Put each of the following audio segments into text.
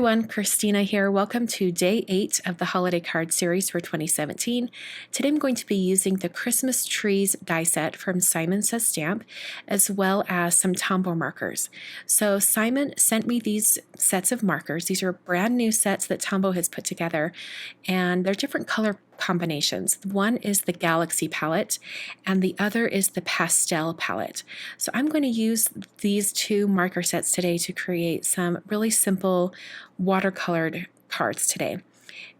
everyone, Christina here. Welcome to day 8 of the holiday card series for 2017. Today I'm going to be using the Christmas trees die set from Simon Says Stamp, as well as some Tombow markers. So Simon sent me these sets of markers. These are brand new sets that Tombow has put together, and they're different color combinations. One is the Galaxy palette and the other is the Pastel palette. So I'm going to use these two marker sets today to create some really simple watercolored cards today.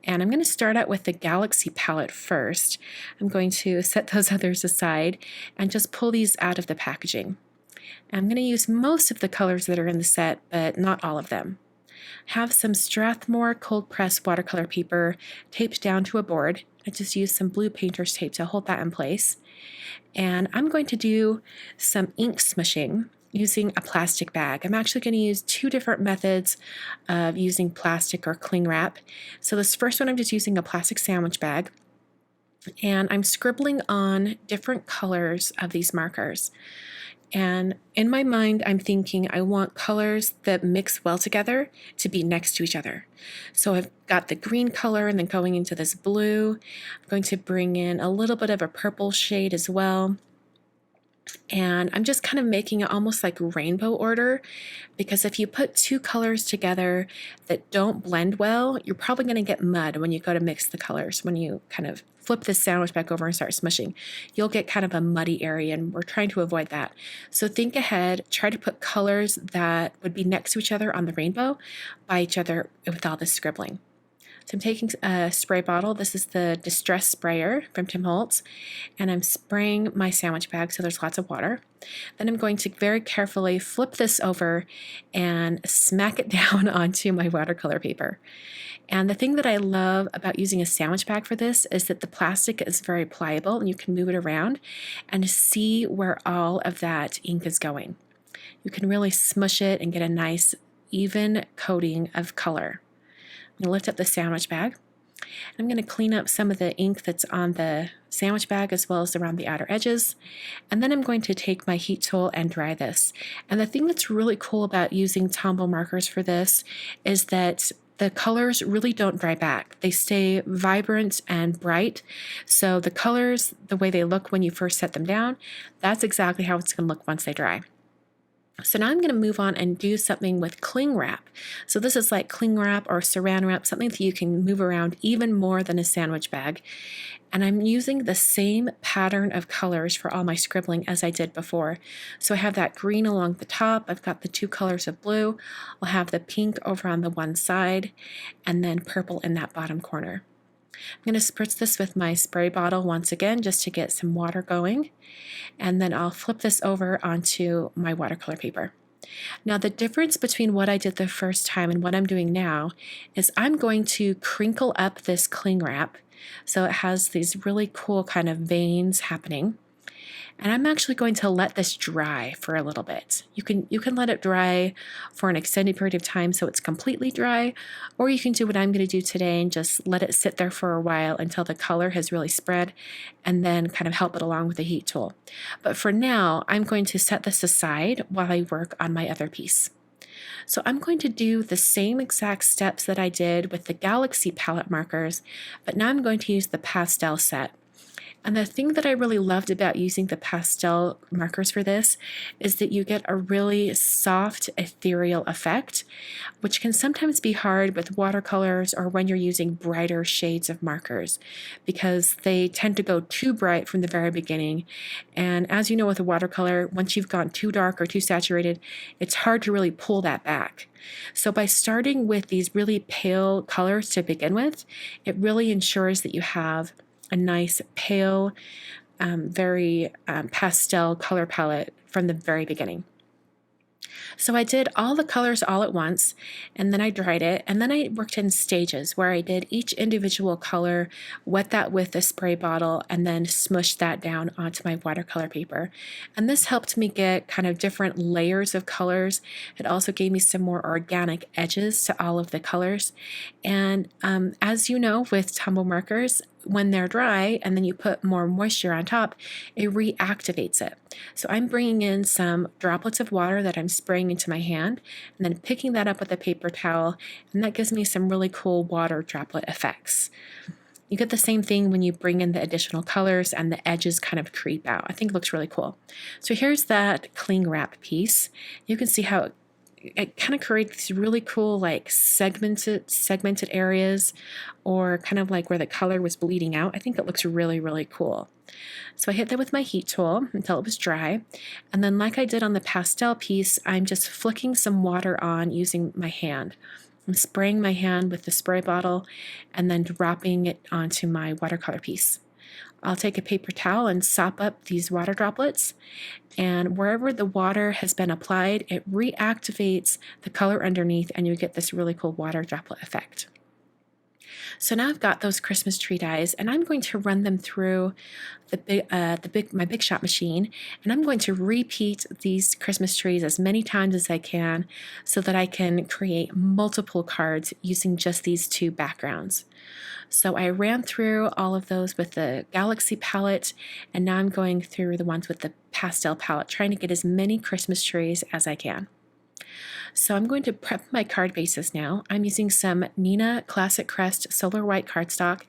And I'm going to start out with the Galaxy palette first. I'm going to set those others aside and just pull these out of the packaging. I'm going to use most of the colors that are in the set, but not all of them. Have some Strathmore cold press watercolor paper taped down to a board. I just used some blue painter's tape to hold that in place. And I'm going to do some ink smushing using a plastic bag. I'm actually going to use two different methods of using plastic or cling wrap. So this first one, I'm just using a plastic sandwich bag, and I'm scribbling on different colors of these markers. And in my mind, I'm thinking I want colors that mix well together to be next to each other. So I've got the green color and then going into this blue. I'm going to bring in a little bit of a purple shade as well. And I'm just kind of making it almost like rainbow order, because if you put two colors together that don't blend well, you're probably going to get mud when you go to mix the colors. When you kind of flip this sandwich back over and start smushing, you'll get kind of a muddy area, and we're trying to avoid that. So think ahead, try to put colors that would be next to each other on the rainbow by each other with all this scribbling. So I'm taking a spray bottle. This is the Distress Sprayer from Tim Holtz, and I'm spraying my sandwich bag so there's lots of water. Then I'm going to very carefully flip this over and smack it down onto my watercolor paper. And the thing that I love about using a sandwich bag for this is that the plastic is very pliable and you can move it around and see where all of that ink is going. You can really smush it and get a nice even coating of color. I'm going to lift up the sandwich bag. I'm going to clean up some of the ink that's on the sandwich bag as well as around the outer edges. And then I'm going to take my heat tool and dry this. And the thing that's really cool about using Tombow markers for this is that the colors really don't dry back. They stay vibrant and bright. So the colors, the way they look when you first set them down, that's exactly how it's going to look once they dry. So now I'm going to move on and do something with cling wrap. So this is like cling wrap or saran wrap, something that you can move around even more than a sandwich bag. And I'm using the same pattern of colors for all my scribbling as I did before. So I have that green along the top. I've got the two colors of blue. I'll have the pink over on the one side and then purple in that bottom corner. I'm going to spritz this with my spray bottle once again just to get some water going, and then I'll flip this over onto my watercolor paper. Now the difference between what I did the first time and what I'm doing now is I'm going to crinkle up this cling wrap so it has these really cool kind of veins happening. And I'm actually going to let this dry for a little bit. You can let it dry for an extended period of time so it's completely dry, or you can do what I'm going to do today and just let it sit there for a while until the color has really spread, and then kind of help it along with the heat tool. But for now, I'm going to set this aside while I work on my other piece. So I'm going to do the same exact steps that I did with the Galaxy palette markers, but now I'm going to use the pastel set. And the thing that I really loved about using the pastel markers for this is that you get a really soft, ethereal effect, which can sometimes be hard with watercolors or when you're using brighter shades of markers, because they tend to go too bright from the very beginning. And as you know with a watercolor, once you've gone too dark or too saturated, it's hard to really pull that back. So by starting with these really pale colors to begin with, it really ensures that you have a nice pale, very pastel color palette from the very beginning. So I did all the colors all at once, and then I dried it, and then I worked in stages where I did each individual color, wet that with a spray bottle, and then smushed that down onto my watercolor paper. And this helped me get kind of different layers of colors. It also gave me some more organic edges to all of the colors. And as you know, with Tombow markers, when they're dry and then you put more moisture on top, it reactivates it. So I'm bringing in some droplets of water that I'm spraying into my hand and then picking that up with a paper towel, and that gives me some really cool water droplet effects. You get the same thing when you bring in the additional colors and the edges kind of creep out. I think it looks really cool. So here's that cling wrap piece. You can see how it kind of creates these really cool like segmented areas, or kind of like where the color was bleeding out. I think it looks really, really cool. So I hit that with my heat tool until it was dry. And then like I did on the pastel piece, I'm just flicking some water on using my hand. I'm spraying my hand with the spray bottle and then dropping it onto my watercolor piece. I'll take a paper towel and sop up these water droplets, and wherever the water has been applied, it reactivates the color underneath and you get this really cool water droplet effect. So now I've got those Christmas tree dies, and I'm going to run them through my Big Shot machine, and I'm going to repeat these Christmas trees as many times as I can so that I can create multiple cards using just these two backgrounds. So I ran through all of those with the Galaxy palette, and now I'm going through the ones with the pastel palette, trying to get as many Christmas trees as I can. So I'm going to prep my card bases now. I'm using some Neenah Classic Crest Solar White cardstock,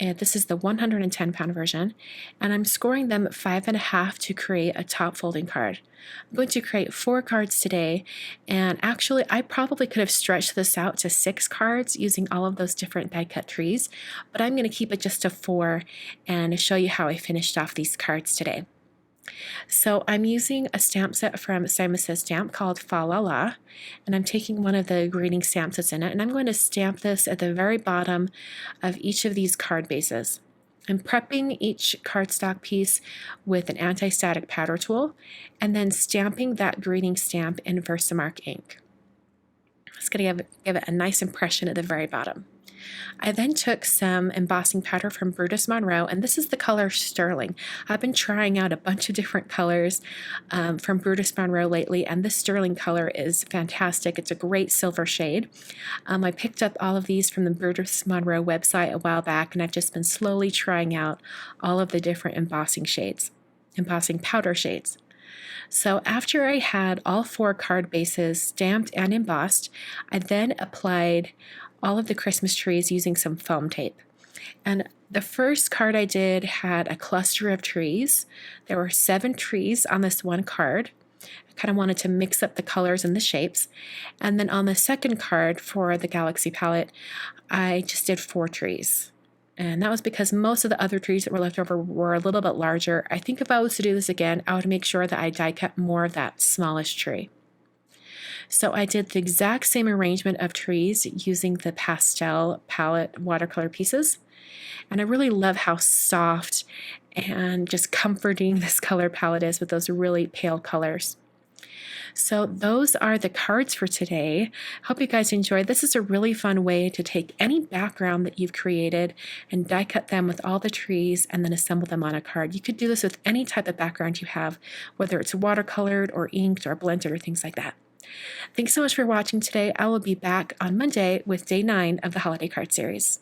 and this is the 110 pound version, and I'm scoring them 5.5 to create a top folding card. I'm going to create 4 cards today, and actually I probably could have stretched this out to 6 cards using all of those different die cut trees, but I'm going to keep it just to 4 and show you how I finished off these cards today. So I'm using a stamp set from Simon Says Stamp called Fa La La, and I'm taking one of the greeting stamps that's in it, and I'm going to stamp this at the very bottom of each of these card bases. I'm prepping each cardstock piece with an anti-static powder tool, and then stamping that greeting stamp in Versamark ink. It's going to give it a nice impression at the very bottom. I then took some embossing powder from Brutus Monroe, and this is the color Sterling. I've been trying out a bunch of different colors from Brutus Monroe lately, and this Sterling color is fantastic. It's a great silver shade. I picked up all of these from the Brutus Monroe website a while back, and I've just been slowly trying out all of the different embossing powder shades. So after I had all 4 card bases stamped and embossed, I then applied all of the Christmas trees using some foam tape. And the first card I did had a cluster of trees. There were 7 trees on this one card. I kind of wanted to mix up the colors and the shapes. And then on the second card for the Galaxy palette, I just did 4 trees. And that was because most of the other trees that were left over were a little bit larger. I think if I was to do this again, I would make sure that I die cut more of that smallest tree. So I did the exact same arrangement of trees using the pastel palette watercolor pieces. And I really love how soft and just comforting this color palette is with those really pale colors. So those are the cards for today. Hope you guys enjoyed. This is a really fun way to take any background that you've created and die cut them with all the trees and then assemble them on a card. You could do this with any type of background you have, whether it's watercolored or inked or blended or things like that. Thanks so much for watching today. I will be back on Monday with day 9 of the Holiday Card Series.